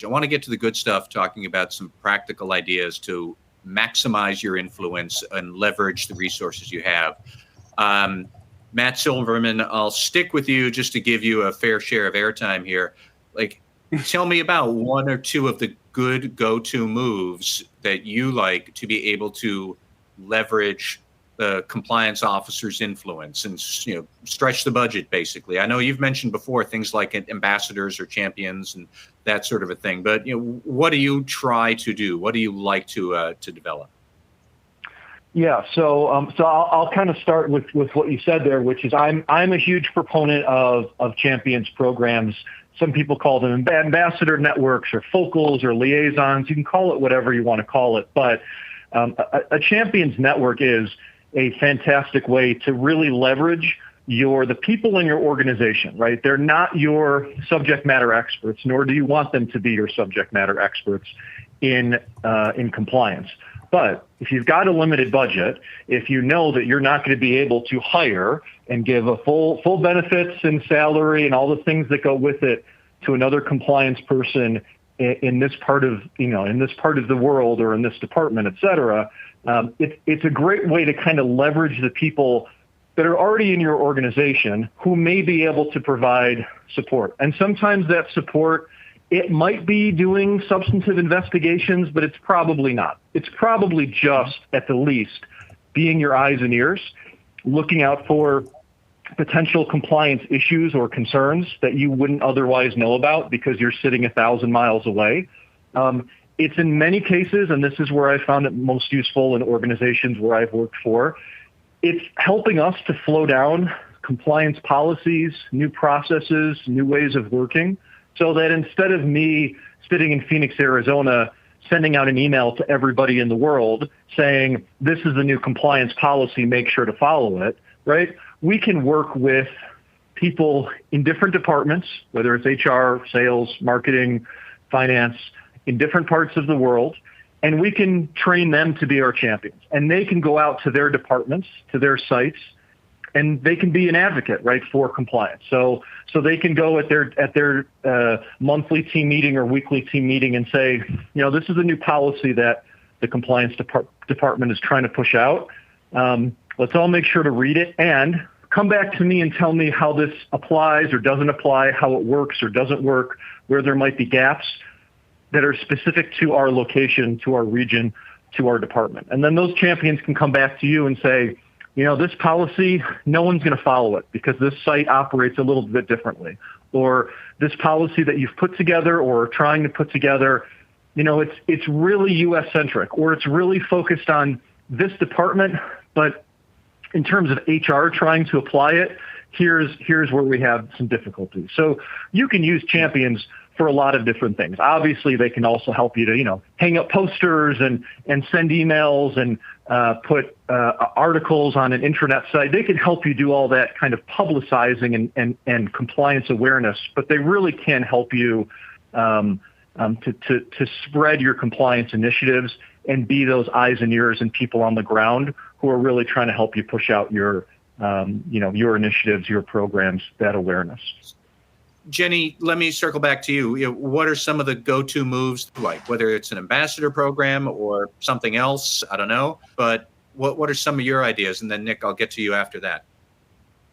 I want to get to the good stuff, talking about some practical ideas to maximize your influence and leverage the resources you have. Matt Silverman, I'll stick with you just to give you a fair share of airtime here. Like, tell me about one or two of the good go-to moves that you like to be able to leverage the compliance officer's influence and, stretch the budget, basically. I know you've mentioned before things like ambassadors or champions and that sort of a thing, but what do you try to do? What do you like to develop? Yeah, so I'll kind of start with what you said there, which is I'm a huge proponent of champions programs. Some people call them ambassador networks or focals or liaisons. You can call it whatever you want to call it, but a champions network is a fantastic way to really leverage the people in your organization, right? They're not your subject matter experts, nor do you want them to be your subject matter experts in compliance. But if you've got a limited budget, if you know that you're not going to be able to hire and give a full benefits and salary and all the things that go with it to another compliance person in this part of the world or in this department, et cetera, it's a great way to kind of leverage the people that are already in your organization who may be able to provide support. And sometimes that support, it might be doing substantive investigations, but it's probably not. It's probably just, at the least, being your eyes and ears, looking out for potential compliance issues or concerns that you wouldn't otherwise know about because you're sitting 1,000 miles away. It's in many cases, and this is where I found it most useful in organizations where I've worked for, it's helping us to flow down compliance policies, new processes, new ways of working, so that instead of me sitting in Phoenix, Arizona, sending out an email to everybody in the world saying, this is the new compliance policy, make sure to follow it, right? We can work with people in different departments, whether it's HR, sales, marketing, finance, in different parts of the world, and we can train them to be our champions. And they can go out to their departments, to their sites, and they can be an advocate, right, for compliance. So they can go at their monthly team meeting or weekly team meeting and say, this is a new policy that the compliance department is trying to push out. Let's all make sure to read it and come back to me and tell me how this applies or doesn't apply, how it works or doesn't work, where there might be gaps that are specific to our location, to our region, to our department. And then those champions can come back to you and say, this policy, no one's going to follow it because this site operates a little bit differently. Or this policy that you've put together or trying to put together, it's really U.S.-centric, or it's really focused on this department, but in terms of HR trying to apply it, here's where we have some difficulties. So you can use champions for a lot of different things. Obviously, they can also help you to, hang up posters and send emails and put articles on an intranet site. They can help you do all that kind of publicizing and compliance awareness, but they really can help you to spread your compliance initiatives and be those eyes and ears and people on the ground who are really trying to help you push out your initiatives, your programs, that awareness. Jenny, let me circle back to you. What are some of the go-to moves, like whether it's an ambassador program or something else? I don't know. But what are some of your ideas? And then, Nick, I'll get to you after that.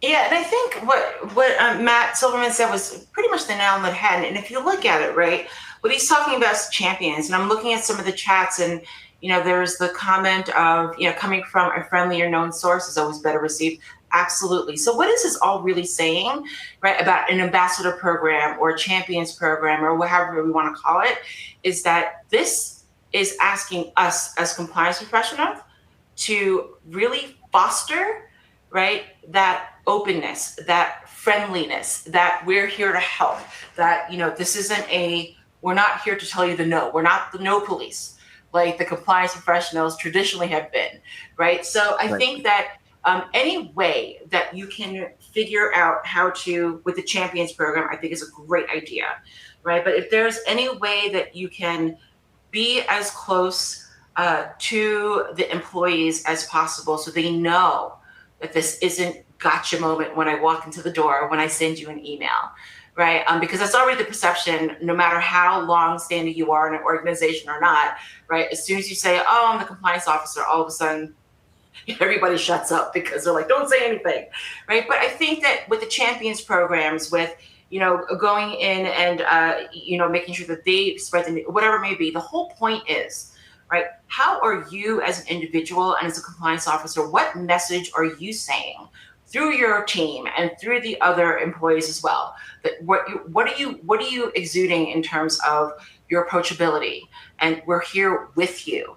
Yeah, and I think what Matt Silverman said was pretty much the nail on the head. And if you look at it, right, what he's talking about is champions. And I'm looking at some of the chats, and there's the comment of coming from a friendly or known source is always better received. Absolutely. So what is this all really saying, right, about an ambassador program or a champions program or however we want to call it, is that this is asking us as compliance professionals to really foster, right, that openness, that friendliness, that we're here to help, that, this isn't we're not here to tell you the no. We're not the no police like the compliance professionals traditionally have been, right? So I think that any way that you can figure out how to, with the champions program, I think is a great idea, right? But if there's any way that you can be as close to the employees as possible so they know that this isn't gotcha moment when I walk into the door, when I send you an email, right? Because that's already the perception, no matter how long standing you are in an organization or not, right? As soon as you say, oh, I'm the compliance officer, all of a sudden everybody shuts up because they're like, don't say anything, right? But I think that with the champions programs, with going in and making sure that they spread the whatever it may be, the whole point is, right? How are you as an individual and as a compliance officer? What message are you saying through your team and through the other employees as well? That what are you exuding in terms of your approachability? And we're here with you.